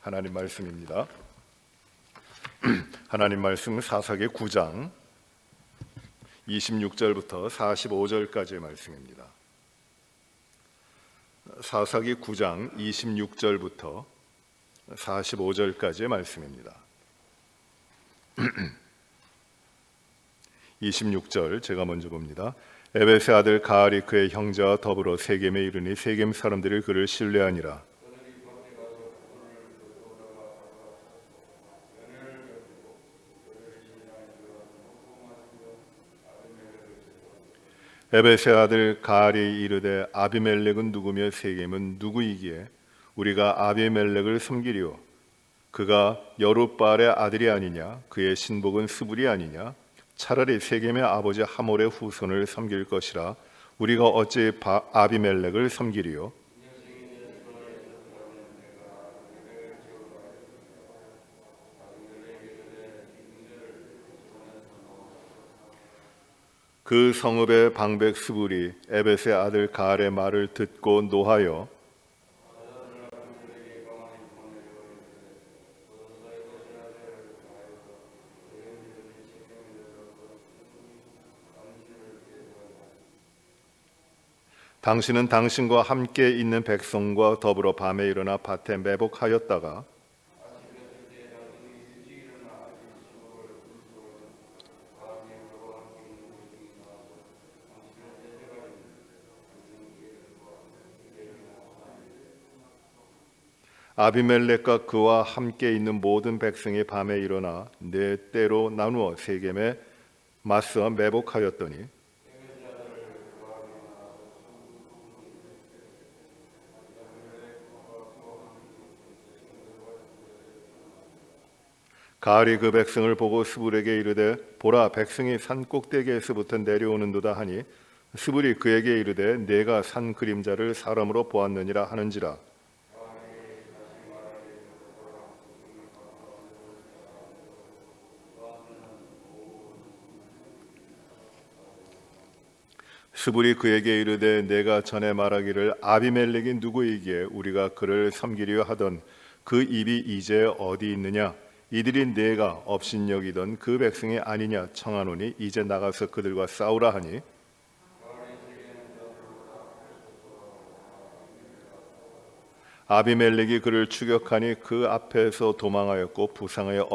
하나님 말씀입니다. 하나님 말씀 사사기 9장 26절부터 45절까지의 말씀입니다. 사사기 9장 26절부터 45절까지의 말씀입니다. 26절 제가 먼저 봅니다. 에벳의 아들 가알이 그의 형제와 더불어 세겜에 이르니 세겜 사람들이 그를 신뢰하니라. 에벳의 아들 가알이 이르되 아비멜렉은 누구며 세겜은 누구이기에 우리가 아비멜렉을 섬기리오? 그가 여룻바알의 아들이 아니냐? 그의 신복은 스불이 아니냐? 차라리 세겜의 아버지 하몰의 후손을 섬길 것이라. 우리가 어찌 아비멜렉을 섬기리요? 그 성읍의 방백 스불이 에벳의 아들 가알의 말을 듣고 노하여 당신은 당신과 함께 있는 백성과 더불어 밤에 일어나 밭에 매복하였다가 아비멜렉과 그와 함께 있는 모든 백성이 밤에 일어나 네 때로 나누어 세겜에 맞서 매복하였더니 가알이 그 백성을 보고 스불에게 이르되 보라 백성이 산 꼭대기에서부터 내려오는도다 하니 스불이 그에게 이르되 내가 산 그림자를 사람으로 보았느니라 하는지라. 스불이 그에게 이르되 내가 전에 말하기를 아비멜렉이 누구이기에 우리가 그를 섬기려 하던 그 입이 이제 어디 있느냐? 이들이 내가 업신여기던 그 백성이 아니냐 청하노니 이제 나가서 그들과 싸우라 하니 아비멜렉이 그를 추격하니 그 앞에서 도망하였고 부상하여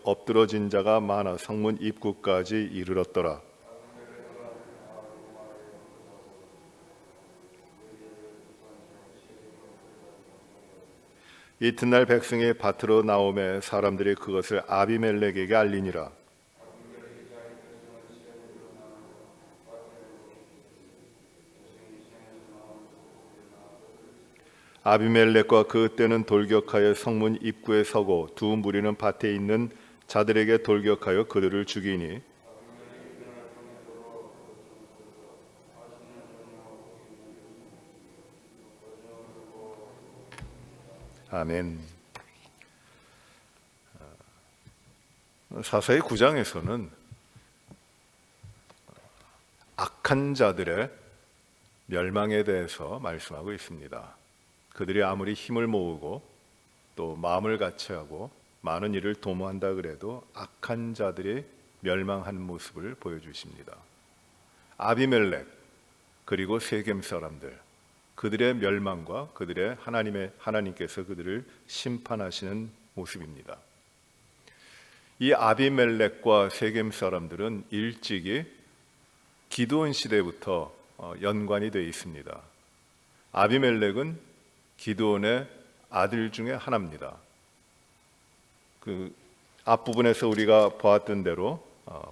엎드러진 자가 많아 성문 입구까지 이르렀더라. 이튿날 백성이 밭으로 나오매 사람들이 그것을 아비멜렉에게 알리니라. 아비멜렉과 그 때는 돌격하여 성문 입구에 서고 두 무리는 밭에 있는 자들에게 돌격하여 그들을 죽이니 아멘. 사사기 9장에서는 악한 자들의 멸망에 대해서 말씀하고 있습니다. 그들이 아무리 힘을 모으고 또 마음을 같이하고 많은 일을 도모한다 그래도 악한 자들이 멸망한 모습을 보여주십니다. 아비멜렉 그리고 세겜 사람들 그들의 멸망과 그들의 하나님께서 그들을 심판하시는 모습입니다. 이 아비멜렉과 세겜 사람들은 일찍이 기드온 시대부터 연관이 되어 있습니다. 아비멜렉은 기드온의 아들 중에 하나입니다. 그 앞부분에서 우리가 보았던 대로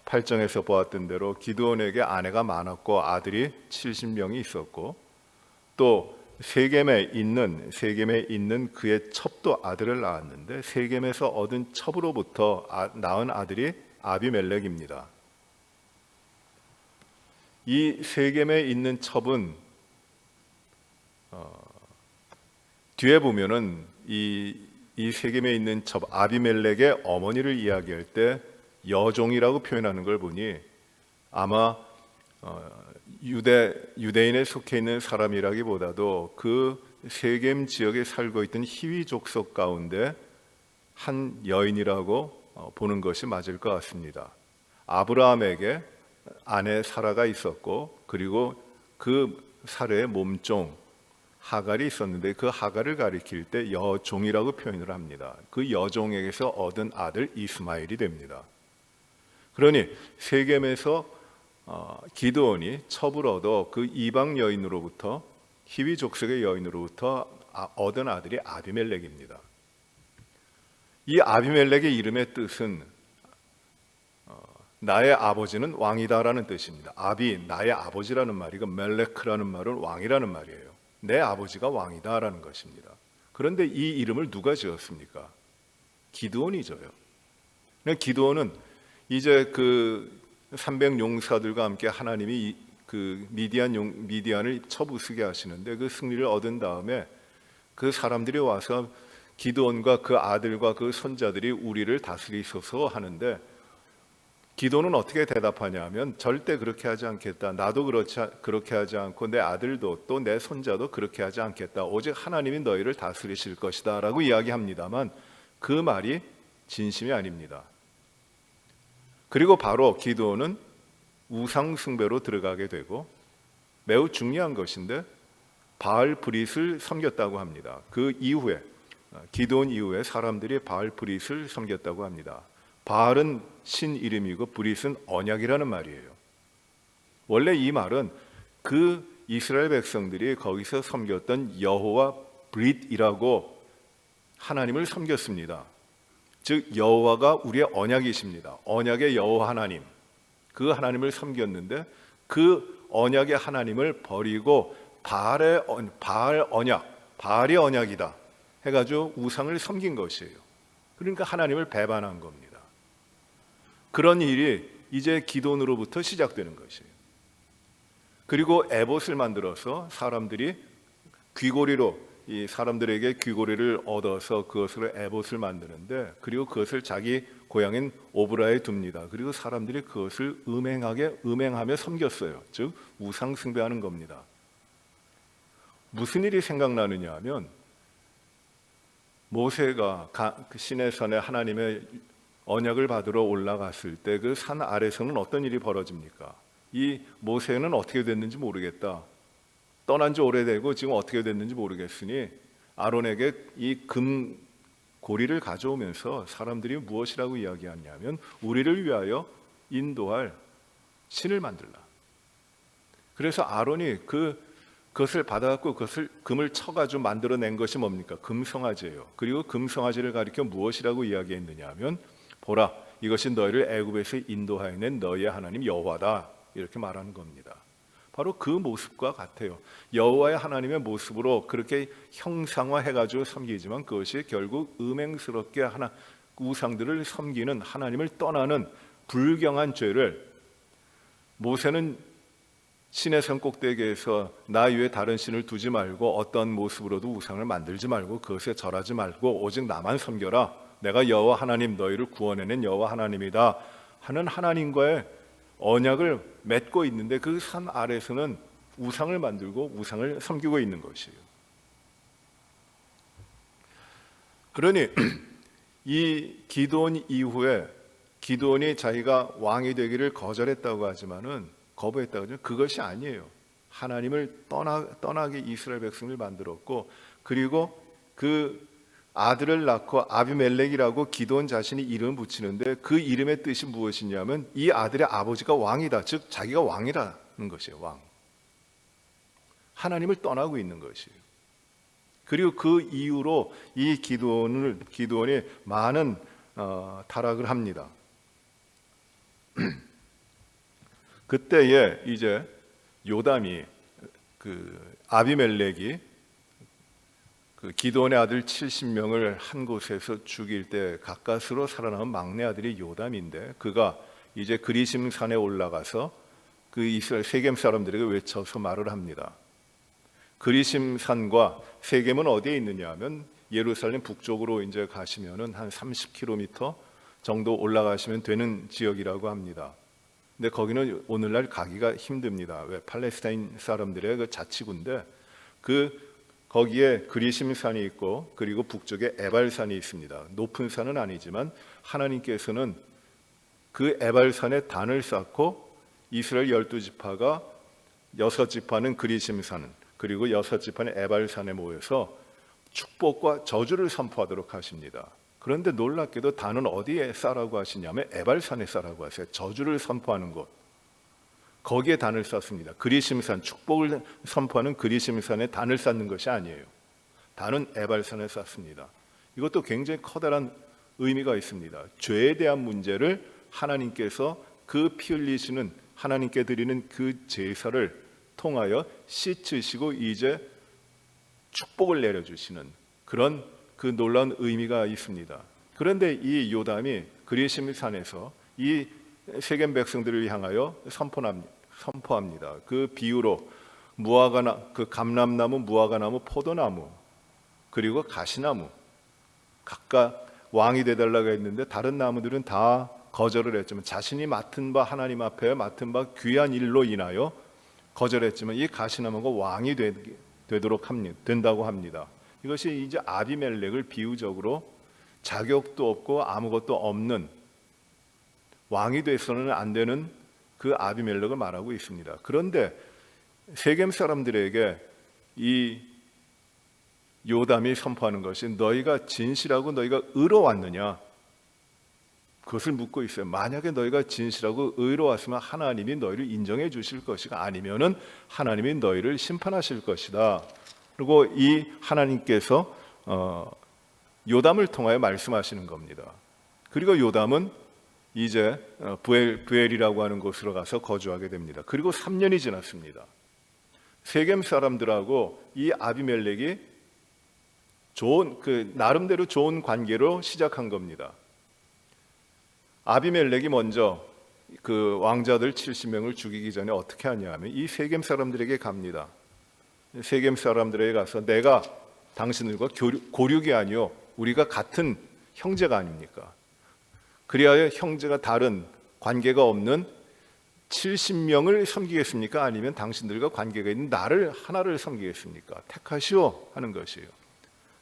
8장에서 보았던 대로 기드온에게 아내가 많았고 아들이 70명이 있었고 또 세겜에 있는 그의 첩도 아들을 낳았는데 세겜에서 얻은 첩으로부터 낳은 아들이 아비멜렉입니다. 이 세겜에 있는 첩은 뒤에 보면은 이 세겜에 있는 첩 아비멜렉의 어머니를 이야기할 때 여종이라고 표현하는 걸 보니 아마 유대인에 속해 있는 사람이라기보다도 그 세겜 지역에 살고 있던 히위 족속 가운데 한 여인이라고 보는 것이 맞을 것 같습니다. 아브라함에게 아내 사라가 있었고, 그리고 그 사라의 몸종 하갈이 있었는데, 그 하갈을 가리킬 때 여종이라고 표현을 합니다. 그 여종에게서 얻은 아들 이스마엘이 됩니다. 그러니 세겜에서 기드온이 첩을 얻어 그 이방 여인으로부터, 히위 족속의 여인으로부터 얻은 아들이 아비멜렉입니다. 이 아비멜렉의 이름의 뜻은 나의 아버지는 왕이다라는 뜻입니다. 아비, 나의 아버지라는 말이고, 멜레크라는 말은 왕이라는 말이에요. 내 아버지가 왕이다라는 것입니다. 그런데 이 이름을 누가 지었습니까? 기드온이 져요. 기드온은 이제 그 300용사들과 함께 하나님이 그 미디안을 쳐부수게 하시는데, 그 승리를 얻은 다음에 그 사람들이 와서 기드온과 그 아들과 그 손자들이 우리를 다스리소서 하는데, 기도는 어떻게 대답하냐면, 절대 그렇게 하지 않겠다. 나도 그렇게 하지 않고 내 아들도 또 내 손자도 그렇게 하지 않겠다. 오직 하나님이 너희를 다스리실 것이다 라고 이야기합니다만, 그 말이 진심이 아닙니다. 그리고 바로 기도는 우상 숭배로 들어가게 되고, 매우 중요한 것인데 바알 브릿을 섬겼다고 합니다. 그 이후에, 기도원 이후에 사람들이 바알 브릿을 섬겼다고 합니다. 바알은 신 이름이고 브릿은 언약이라는 말이에요. 원래 이 말은 그 이스라엘 백성들이 거기서 섬겼던 여호와 브릿이라고 하나님을 섬겼습니다. 즉 여호와가 우리의 언약이십니다. 언약의 여호와 하나님, 그 하나님을 섬겼는데, 그 언약의 하나님을 버리고 바알 언약, 바알이 언약이다 해가지고 우상을 섬긴 것이에요. 그러니까 하나님을 배반한 겁니다. 그런 일이 이제 기돈으로부터 시작되는 것이에요. 그리고 에봇을 만들어서 사람들이 귀고리로, 이 사람들에게 귀고리를 얻어서 그것으로 에봇을 만드는데, 그리고 그것을 자기 고향인 오브라에 둡니다. 그리고 사람들이 그것을 음행하며 섬겼어요. 즉 우상 숭배하는 겁니다. 무슨 일이 생각나느냐 하면, 모세가 시내산에 하나님의 언약을 받으러 올라갔을 때 그 산 아래서는 어떤 일이 벌어집니까? 이 모세는 어떻게 됐는지 모르겠다. 떠난 지 오래되고 지금 어떻게 됐는지 모르겠으니 아론에게 이 금 고리를 가져오면서 사람들이 무엇이라고 이야기하냐면, 우리를 위하여 인도할 신을 만들라. 그래서 아론이 그것을 받아갖고 그것을 금을 쳐가지고 만들어낸 것이 뭡니까? 금송아지예요. 그리고 금송아지를 가리켜 무엇이라고 이야기했느냐 하면, 보라, 이것이 너희를 애굽에서 인도하여 낸 너희의 하나님 여호와다, 이렇게 말하는 겁니다. 바로 그 모습과 같아요. 여호와의 하나님의 모습으로 그렇게 형상화해가지고 섬기지만, 그것이 결국 음행스럽게 우상들을 섬기는, 하나님을 떠나는 불경한 죄를, 모세는 시내산 꼭대기에서 나 위에 다른 신을 두지 말고 어떤 모습으로도 우상을 만들지 말고 그것에 절하지 말고 오직 나만 섬겨라, 내가 여호와 하나님, 너희를 구원해낸 여호와 하나님이다 하는 하나님과의 언약을 맺고 있는데, 그 산 아래서는 우상을 만들고 우상을 섬기고 있는 것이에요. 그러니 이 기드온 이후에, 기드온이 자기가 왕이 되기를 거부했다고 하지만 그것이 아니에요. 하나님을 떠나게 이스라엘 백성을 만들었고, 그리고 그 아들을 낳고 아비멜렉이라고 기드온 자신이 이름을 붙이는데, 그 이름의 뜻이 무엇이냐면, 이 아들의 아버지가 왕이다. 즉 자기가 왕이라는 것이에요. 왕. 하나님을 떠나고 있는 것이에요. 그리고 그 이후로 이 기드온이 많은 타락을 합니다. 그때에 이제 요담이, 아비멜렉이 그 기드온의 아들 70명을 한 곳에서 죽일 때 가까스로 살아남은 막내 아들이 요담인데, 그가 이제 그리심 산에 올라가서 그 이스라엘 세겜 사람들에게 외쳐서 말을 합니다. 그리심 산과 세겜은 어디에 있느냐 하면, 예루살렘 북쪽으로 이제 가시면은 한 30km 정도 올라가시면 되는 지역이라고 합니다. 근데 거기는 오늘날 가기가 힘듭니다. 왜? 팔레스타인 사람들의 그 자치구인데, 거기에 그리심산이 있고 그리고 북쪽에 에발산이 있습니다. 높은 산은 아니지만 하나님께서는 그 에발산에 단을 쌓고 이스라엘 12지파가 6지파는 그리심산 그리고 6지파는 에발산에 모여서 축복과 저주를 선포하도록 하십니다. 그런데 놀랍게도 단은 어디에 쌓으라고 하시냐면 에발산에 쌓으라고 하세요. 저주를 선포하는 곳. 거기에 단을 쌓습니다. 그리심산, 축복을 선포하는 그리심산에 단을 쌓는 것이 아니에요. 단은 에발산에 쌓습니다. 이것도 굉장히 커다란 의미가 있습니다. 죄에 대한 문제를 하나님께서 그 피 흘리시는 하나님께 드리는 그 제사를 통하여 씻으시고 이제 축복을 내려주시는 그런 그 놀라운 의미가 있습니다. 그런데 이 요담이 그리심산에서 이 세겜 백성들을 향하여 선포합니다. 그 비유로 그 감람나무, 무화과나무, 포도나무 그리고 가시나무 각각 왕이 되달라고 했는데 다른 나무들은 다 거절을 했지만 자신이 맡은 바 하나님 앞에 맡은 바 귀한 일로 인하여 거절했지만 이 가시나무가 왕이 되도록 된다고 합니다. 이것이 이제 아비멜렉을 비유적으로 자격도 없고 아무것도 없는 왕이 돼서는 안 되는 그 아비멜렉을 말하고 있습니다. 그런데 세겜 사람들에게 이 요담이 선포하는 것이 너희가 진실하고 너희가 의로웠느냐? 그것을 묻고 있어요. 만약에 너희가 진실하고 의로웠으면 하나님이 너희를 인정해 주실 것이가 아니면은 하나님이 너희를 심판하실 것이다. 그리고 이 하나님께서 요담을 통하여 말씀하시는 겁니다. 그리고 요담은 이제 부엘이라고 하는 곳으로 가서 거주하게 됩니다. 그리고 3년이 지났습니다. 세겜 사람들하고 이 아비멜렉이 나름대로 좋은 관계로 시작한 겁니다. 아비멜렉이 먼저 그 왕자들 70명을 죽이기 전에 어떻게 하냐면 이 세겜 사람들에게 갑니다. 세겜 사람들에게 가서 내가 당신들과 고륙이 아니요 우리가 같은 형제가 아닙니까? 그리하여 형제가 다른 관계가 없는 70명을 섬기겠습니까? 아니면 당신들과 관계가 있는 나를 하나를 섬기겠습니까? 택하시오 하는 것이에요.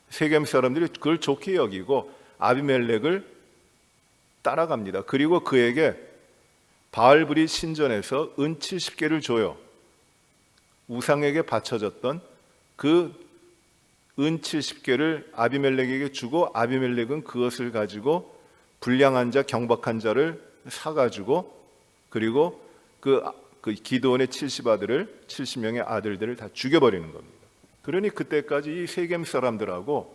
세겜 사람들이 그걸 좋게 여기고 아비멜렉을 따라갑니다. 그리고 그에게 바알브리 신전에서 은 70개를 줘요. 우상에게 바쳐졌던 그 은 70개를 아비멜렉에게 주고 아비멜렉은 그것을 가지고 불량한 자, 경박한 자를 사가지고 그리고 그 기드온의 70명의 아들들을 다 죽여버리는 겁니다. 그러니 그때까지 이 세겜 사람들하고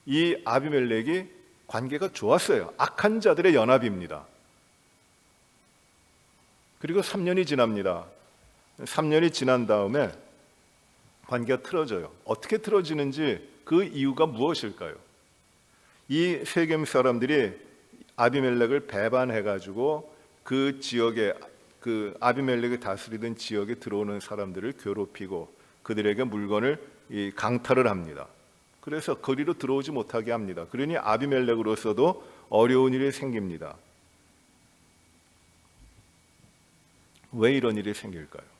이 아비멜렉이 관계가 좋았어요. 악한 자들의 연합입니다. 그리고 3년이 지납니다. 3년이 지난 다음에 관계가 틀어져요. 어떻게 틀어지는지 그 이유가 무엇일까요? 이 세겜 사람들이 아비멜렉을 배반해가지고 그 지역에 그 아비멜렉이 다스리던 지역에 들어오는 사람들을 괴롭히고 그들에게 물건을 강탈을 합니다. 그래서 거리로 들어오지 못하게 합니다. 그러니 아비멜렉으로서도 어려운 일이 생깁니다. 왜 이런 일이 생길까요?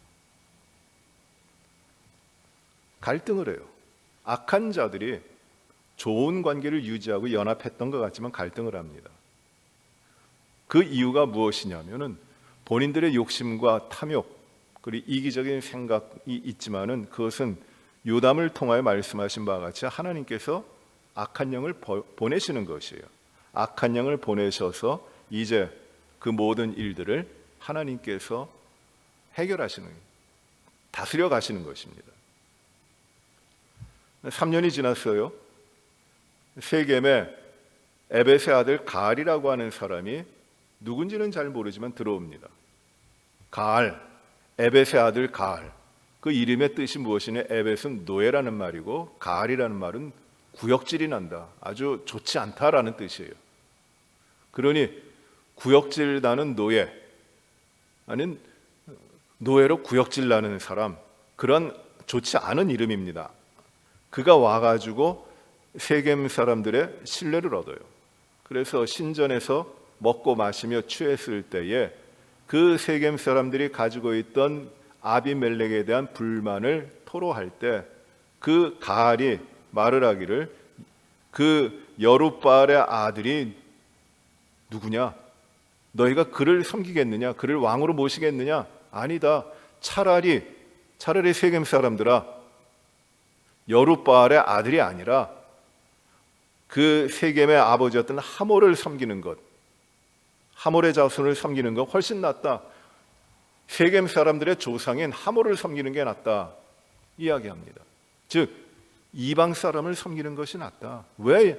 갈등을 해요. 악한 자들이 좋은 관계를 유지하고 연합했던 것 같지만 갈등을 합니다. 그 이유가 무엇이냐면은 본인들의 욕심과 탐욕 그리고 이기적인 생각이 있지만은 그것은 요담을 통하여 말씀하신 바와 같이 하나님께서 악한 영을 보내시는 것이에요. 악한 영을 보내셔서 이제 그 모든 일들을 하나님께서 해결하시는, 다스려 가시는 것입니다. 3년이 지났어요. 세겜에 에벳의 아들 가알이라고 하는 사람이 누군지는 잘 모르지만 들어옵니다. 가알, 에벳의 아들 가알. 그 이름의 뜻이 무엇이냐? 에벳은 노예라는 말이고 가알이라는 말은 구역질이 난다, 아주 좋지 않다라는 뜻이에요. 그러니 구역질 나는 노예, 아닌 노예로 구역질 나는 사람, 그런 좋지 않은 이름입니다. 그가 와가지고 세겜 사람들의 신뢰를 얻어요. 그래서 신전에서 먹고 마시며 취했을 때에 그 세겜 사람들이 가지고 있던 아비멜렉에 대한 불만을 토로할 때 그 가알이 말을 하기를 그 여룻바알의 아들이 누구냐? 너희가 그를 섬기겠느냐? 그를 왕으로 모시겠느냐? 아니다. 차라리 세겜 사람들아, 여룻바알의 아들이 아니라 그 세겜의 아버지였던 하몰을 섬기는 것, 하몰의 자손을 섬기는 것 훨씬 낫다. 세겜 사람들의 조상인 하몰을 섬기는 게 낫다 이야기합니다. 즉 이방 사람을 섬기는 것이 낫다. 왜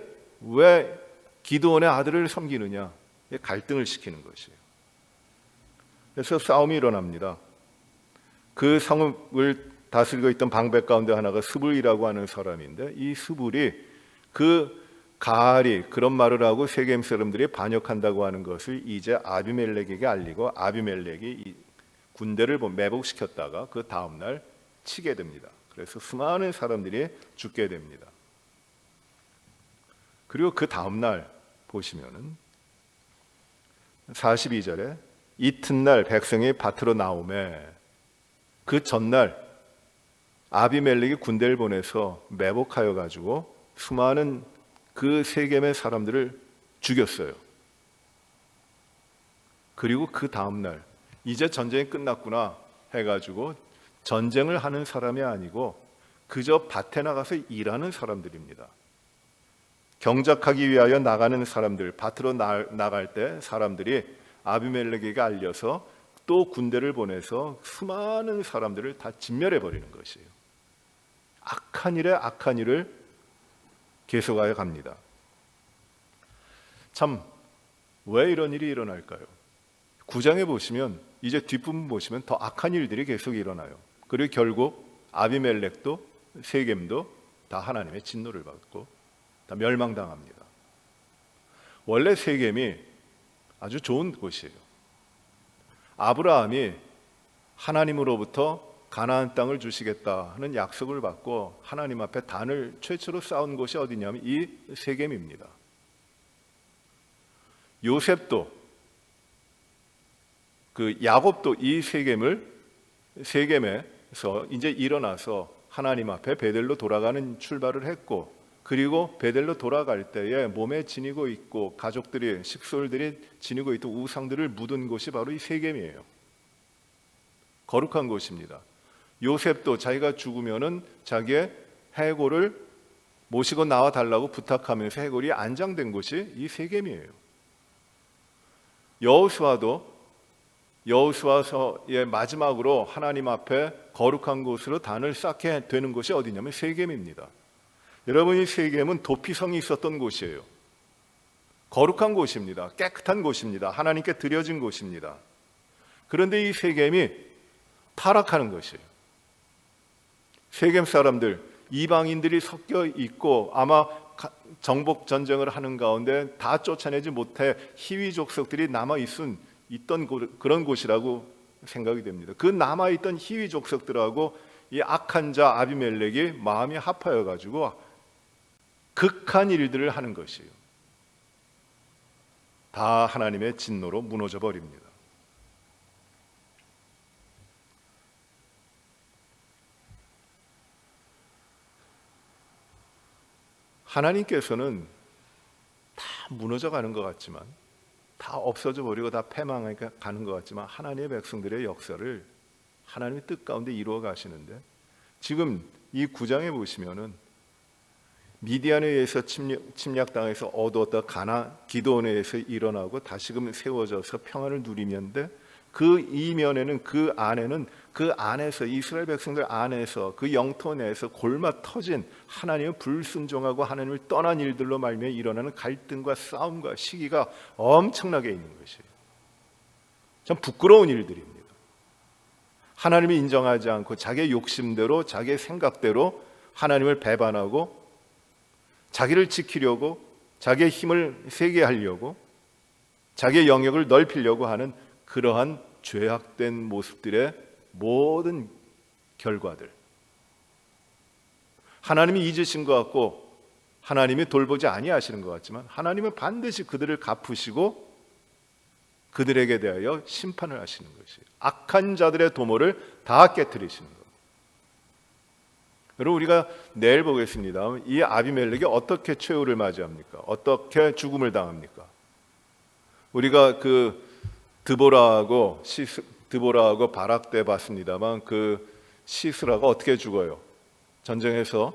기드온의 아들을 섬기느냐? 갈등을 시키는 것이에요. 그래서 싸움이 일어납니다. 그 성읍을 다스리고 있던 방백 가운데 하나가 스불이라고 하는 사람인데, 이 스불이 그 가알이 그런 말을 하고 세겜 사람들이 반역한다고 하는 것을 이제 아비멜렉에게 알리고, 아비멜렉이 이 군대를 매복시켰다가 그 다음날 치게 됩니다. 그래서 수많은 사람들이 죽게 됩니다. 그리고 그 다음날 보시면은 42절에 이튿날 백성이 밭으로 나오매, 그 전날 아비멜렉이 군대를 보내서 매복하여 가지고 수많은 그 세겜의 사람들을 죽였어요. 그리고 그 다음날 이제 전쟁이 끝났구나 해가지고 전쟁을 하는 사람이 아니고 그저 밭에 나가서 일하는 사람들입니다. 경작하기 위하여 나가는 사람들, 밭으로 나갈 때 사람들이 아비멜렉에게 알려서 또 군대를 보내서 수많은 사람들을 다 진멸해 버리는 것이에요. 악한 일에 악한 일을 계속하여 갑니다. 참, 왜 이런 일이 일어날까요? 9장에 보시면, 이제 뒷부분 보시면 더 악한 일들이 계속 일어나요. 그리고 결국 아비멜렉도 세겜도 다 하나님의 진노를 받고 다 멸망당합니다. 원래 세겜이 아주 좋은 곳이에요. 아브라함이 하나님으로부터 가나안 땅을 주시겠다 하는 약속을 받고 하나님 앞에 단을 최초로 쌓은 곳이 어디냐면 이 세겜입니다. 요셉도, 그 야곱도 이 세겜에서 이제 일어나서 하나님 앞에 베델로 돌아가는 출발을 했고, 그리고 베델로 돌아갈 때에 몸에 지니고 있고 가족들이, 식솔들이 지니고 있던 우상들을 묻은 곳이 바로 이 세겜이에요. 거룩한 곳입니다. 요셉도 자기가 죽으면은 자기의 해골을 모시고 나와 달라고 부탁하면서 해골이 안장된 곳이 이 세겜이에요. 여호수아서의 마지막으로 하나님 앞에 거룩한 곳으로 단을 쌓게 되는 곳이 어디냐면 세겜입니다. 여러분, 이 세겜은 도피성이 있었던 곳이에요. 거룩한 곳입니다. 깨끗한 곳입니다. 하나님께 드려진 곳입니다. 그런데 이 세겜이 타락하는 것이에요. 세겜 사람들, 이방인들이 섞여 있고 아마 정복 전쟁을 하는 가운데 다 쫓아내지 못해 희위 족속들이 있던 그런 곳이라고 생각이 됩니다. 그 남아있던 희위 족속들하고 이 악한 자 아비멜렉이 마음이 합하여 가지고 극한 일들을 하는 것이에요. 다 하나님의 진노로 무너져 버립니다. 하나님께서는 다 무너져 가는 것 같지만, 다 없어져 버리고 다 패망해 가는 것 같지만, 하나님의 백성들의 역사를 하나님의 뜻 가운데 이루어 가시는데, 지금 이 9장에 보시면은 미디안에 의해서 침략당해서 얻었다 기드온에 의해서 일어나고 다시금 세워져서 평안을 누리면데, 그 이면에는 그 안에서 이스라엘 백성들 안에서 그 영토 내에서 골마 터진 하나님을 불순종하고 하나님을 떠난 일들로 말미암아 일어나는 갈등과 싸움과 시기가 엄청나게 있는 것이에요. 참 부끄러운 일들입니다. 하나님이 인정하지 않고 자기의 욕심대로, 자기의 생각대로 하나님을 배반하고 자기를 지키려고, 자기의 힘을 세게 하려고, 자기의 영역을 넓히려고 하는 그러한 죄악된 모습들의 모든 결과들, 하나님이 잊으신 것 같고 하나님이 돌보지 아니하시는 것 같지만 하나님은 반드시 그들을 갚으시고 그들에게 대하여 심판을 하시는 것이에요. 악한 자들의 도모를 다 깨뜨리시는 것. 여러분, 우리가 내일 보겠습니다. 이 아비멜렉이 어떻게 최후를 맞이합니까? 어떻게 죽음을 당합니까? 우리가 그 드보라하고 바락 때 봤습니다만, 그 시스라가 어떻게 죽어요? 전쟁에서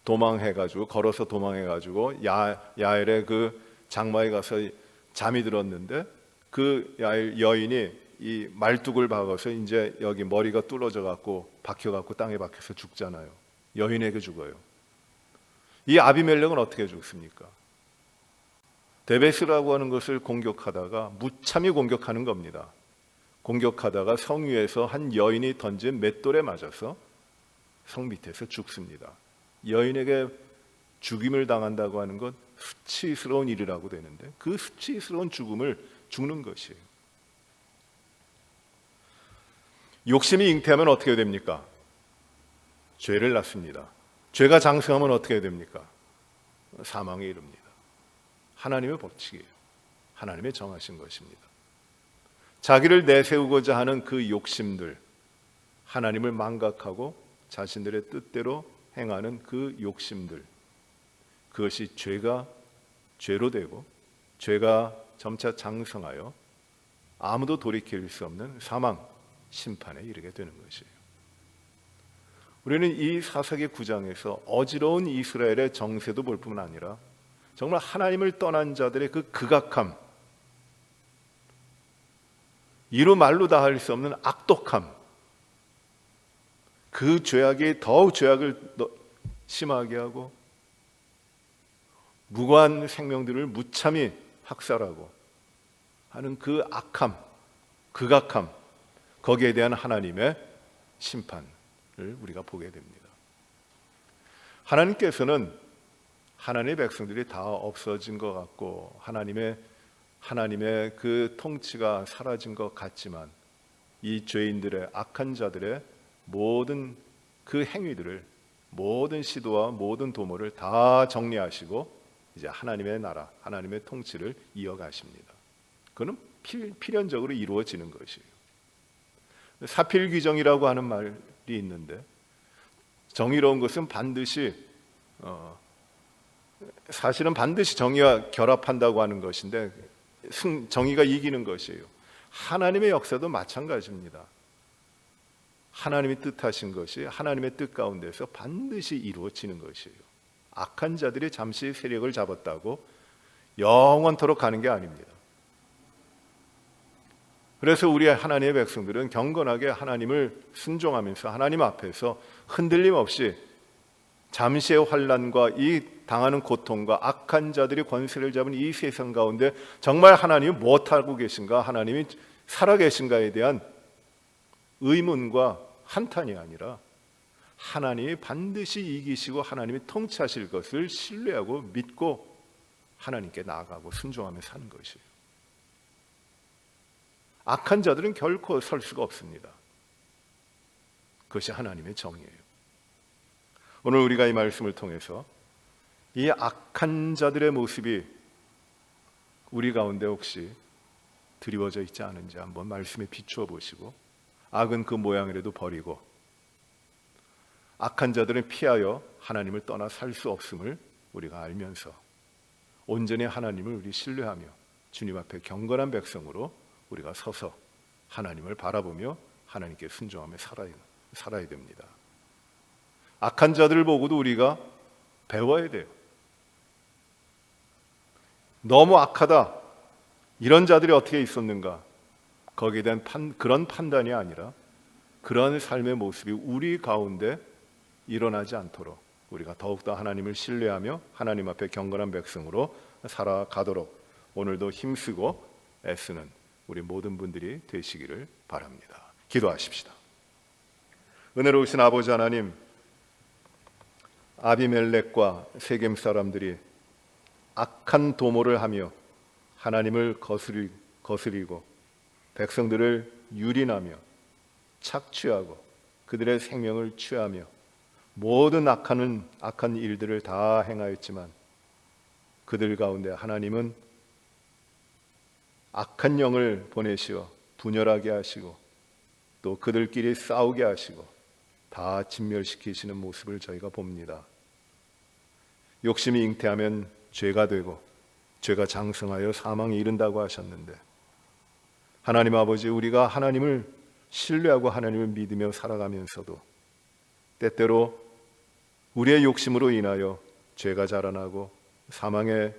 도망해가지고, 걸어서 도망해가지고 야엘의 그 장마에 가서 잠이 들었는데, 그 야엘 여인이 이 말뚝을 박아서 이제 여기 머리가 뚫어져 갖고 박혀 갖고 땅에 박혀서 죽잖아요. 여인에게 죽어요. 이 아비멜렉은 어떻게 죽습니까? 데베스라고 하는 것을 공격하다가 무참히 공격하는 겁니다. 공격하다가 성 위에서 한 여인이 던진 맷돌에 맞아서 성 밑에서 죽습니다. 여인에게 죽임을 당한다고 하는 건 수치스러운 일이라고 되는데, 그 수치스러운 죽음을 죽는 것이에요. 욕심이 잉태하면 어떻게 됩니까? 죄를 낳습니다. 죄가 장성하면 어떻게 됩니까? 사망에 이릅니다. 하나님의 법칙이에요. 하나님의 정하신 것입니다. 자기를 내세우고자 하는 그 욕심들, 하나님을 망각하고 자신들의 뜻대로 행하는 그 욕심들, 그것이 죄로 되고, 죄가 점차 장성하여 아무도 돌이킬 수 없는 사망, 심판에 이르게 되는 것이에요. 우리는 이 사사기 9장에서 어지러운 이스라엘의 정세도 볼 뿐만 아니라 정말 하나님을 떠난 자들의 그 극악함, 이루 말로 다 할 수 없는 악독함, 그 죄악이 더욱 죄악을 심하게 하고 무고한 생명들을 무참히 학살하고 하는 그 악함, 극악함, 거기에 대한 하나님의 심판을 우리가 보게 됩니다. 하나님께서는 하나님의 백성들이 다 없어진 것 같고 하나님의 그 통치가 사라진 것 같지만, 이 죄인들의, 악한 자들의 모든 그 행위들을, 모든 시도와 모든 도모를 다 정리하시고 이제 하나님의 나라, 하나님의 통치를 이어가십니다. 그건 필연적으로 이루어지는 것이에요. 사필귀정이라고 하는 말이 있는데, 정의로운 것은 반드시 사실은 반드시 정의와 결합한다고 하는 것인데 정의가 이기는 것이에요. 하나님의 역사도 마찬가지입니다. 하나님이 뜻하신 것이 하나님의 뜻 가운데서 반드시 이루어지는 것이에요. 악한 자들이 잠시 세력을 잡았다고 영원토록 가는 게 아닙니다. 그래서 우리 하나님의 백성들은 경건하게 하나님을 순종하면서 하나님 앞에서 흔들림 없이 잠시의 환난과 이 당하는 고통과 악한 자들이 권세를 잡은 이 세상 가운데 정말 하나님이 무엇하고 계신가, 하나님이 살아계신가에 대한 의문과 한탄이 아니라 하나님이 반드시 이기시고 하나님이 통치하실 것을 신뢰하고 믿고 하나님께 나아가고 순종하며 사는 것이에요. 악한 자들은 결코 설 수가 없습니다. 그것이 하나님의 정의예요. 오늘 우리가 이 말씀을 통해서 이 악한 자들의 모습이 우리 가운데 혹시 드리워져 있지 않은지 한번 말씀에 비추어 보시고, 악은 그 모양이라도 버리고 악한 자들은 피하여 하나님을 떠나 살 수 없음을 우리가 알면서 온전히 하나님을 우리 신뢰하며 주님 앞에 경건한 백성으로 우리가 서서 하나님을 바라보며 하나님께 순종하며 살아야 됩니다. 악한 자들을 보고도 우리가 배워야 돼요. 너무 악하다, 이런 자들이 어떻게 있었는가, 거기에 대한 그런 판단이 아니라 그런 삶의 모습이 우리 가운데 일어나지 않도록 우리가 더욱더 하나님을 신뢰하며 하나님 앞에 경건한 백성으로 살아가도록 오늘도 힘쓰고 애쓰는 우리 모든 분들이 되시기를 바랍니다. 기도하십시다. 은혜로우신 아버지 하나님, 아비멜렉과 세겜 사람들이 악한 도모를 하며 하나님을 거스리고 백성들을 유린하며 착취하고 그들의 생명을 취하며 모든 악한 일들을 다 행하였지만 그들 가운데 하나님은 악한 영을 보내시어 분열하게 하시고 또 그들끼리 싸우게 하시고 다 진멸시키시는 모습을 저희가 봅니다. 욕심이 잉태하면 죄가 되고 죄가 장성하여 사망에 이른다고 하셨는데, 하나님 아버지, 우리가 하나님을 신뢰하고 하나님을 믿으며 살아가면서도 때때로 우리의 욕심으로 인하여 죄가 자라나고 사망의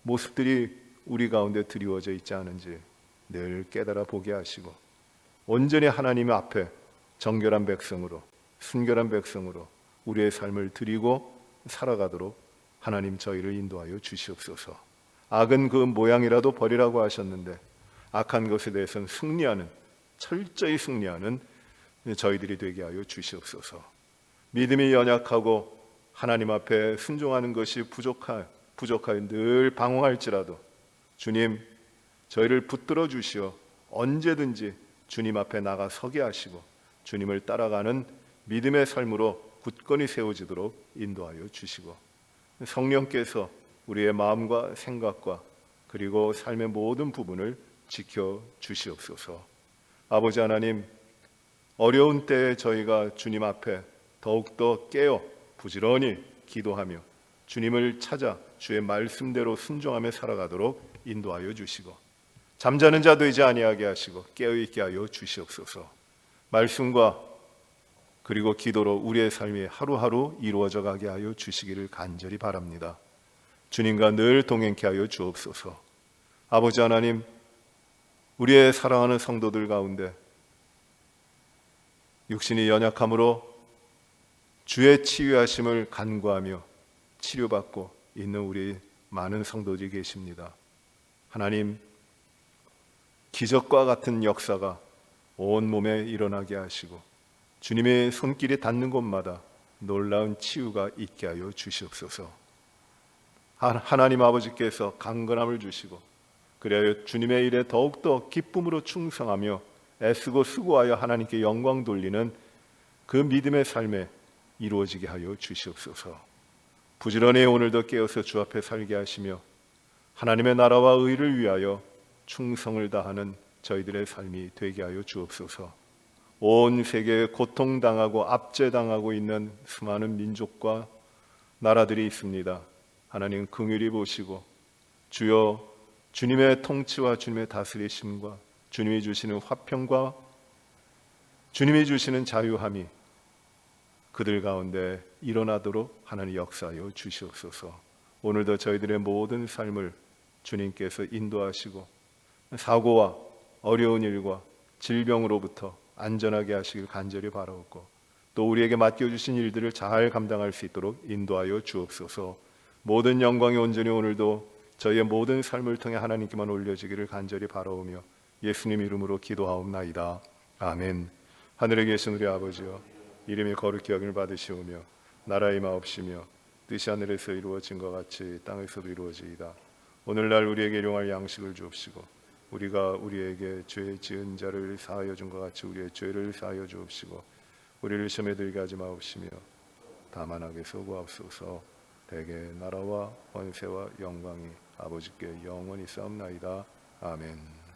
모습들이 우리 가운데 드리워져 있지 않은지 늘 깨달아 보게 하시고, 온전히 하나님 앞에 정결한 백성으로, 순결한 백성으로 우리의 삶을 드리고 살아가도록 하나님 저희를 인도하여 주시옵소서. 악은 그 모양이라도 버리라고 하셨는데, 악한 것에 대해서는 승리하는, 철저히 승리하는 저희들이 되게 하여 주시옵소서. 믿음이 연약하고 하나님 앞에 순종하는 것이 부족하여 늘 방황할지라도 주님, 저희를 붙들어 주시어 언제든지 주님 앞에 나가 서게 하시고 주님을 따라가는 믿음의 삶으로 굳건히 세워지도록 인도하여 주시고, 성령께서 우리의 마음과 생각과 그리고 삶의 모든 부분을 지켜 주시옵소서. 아버지 하나님, 어려운 때에 저희가 주님 앞에 더욱더 깨어 부지런히 기도하며 주님을 찾아 주의 말씀대로 순종하며 살아가도록 인도하여 주시고, 잠자는 자 되지 아니하게 하시고 깨어있게 하여 주시옵소서. 말씀과 그리고 기도로 우리의 삶이 하루하루 이루어져 가게 하여 주시기를 간절히 바랍니다. 주님과 늘 동행케 하여 주옵소서. 아버지 하나님, 우리의 사랑하는 성도들 가운데 육신이 연약함으로 주의 치유하심을 간구하며 치료받고 있는 우리 많은 성도들이 계십니다. 하나님, 기적과 같은 역사가 온 몸에 일어나게 하시고 주님의 손길이 닿는 곳마다 놀라운 치유가 있게 하여 주시옵소서. 하나님 아버지께서 강건함을 주시고 그래야 주님의 일에 더욱더 기쁨으로 충성하며 애쓰고 수고하여 하나님께 영광 돌리는 그 믿음의 삶에 이루어지게 하여 주시옵소서. 부지런히 오늘도 깨어서 주 앞에 살게 하시며 하나님의 나라와 의를 위하여 충성을 다하는 저희들의 삶이 되게 하여 주옵소서. 온 세계에 고통당하고 압제당하고 있는 수많은 민족과 나라들이 있습니다. 하나님 긍휼히 보시고 주여, 주님의 통치와 주님의 다스리심과 주님이 주시는 화평과 주님이 주시는 자유함이 그들 가운데 일어나도록 하나님 역사하여 주시옵소서. 오늘도 저희들의 모든 삶을 주님께서 인도하시고 사고와 어려운 일과 질병으로부터 안전하게 하시길 간절히 바라옵고, 또 우리에게 맡겨주신 일들을 잘 감당할 수 있도록 인도하여 주옵소서. 모든 영광이 온전히 오늘도 저희의 모든 삶을 통해 하나님께만 올려지기를 간절히 바라오며 예수님 이름으로 기도하옵나이다. 아멘. 하늘에 계신 우리 아버지여, 이름이 거룩히 여김을 받으시오며 나라의 마옵시며 뜻이 하늘에서 이루어진 것 같이 땅에서도 이루어지이다. 오늘날 우리에게 일용할 양식을 주옵시고 우리가 우리에게 죄 지은 자를 사하여 준 것 같이 우리의 죄를 사하여 주옵시고 우리를 시험에 들게 하지 마옵시며 다만 악에서 구하옵소서. 대개 나라와 권세와 영광이 아버지께 영원히 싸움나이다. 아멘.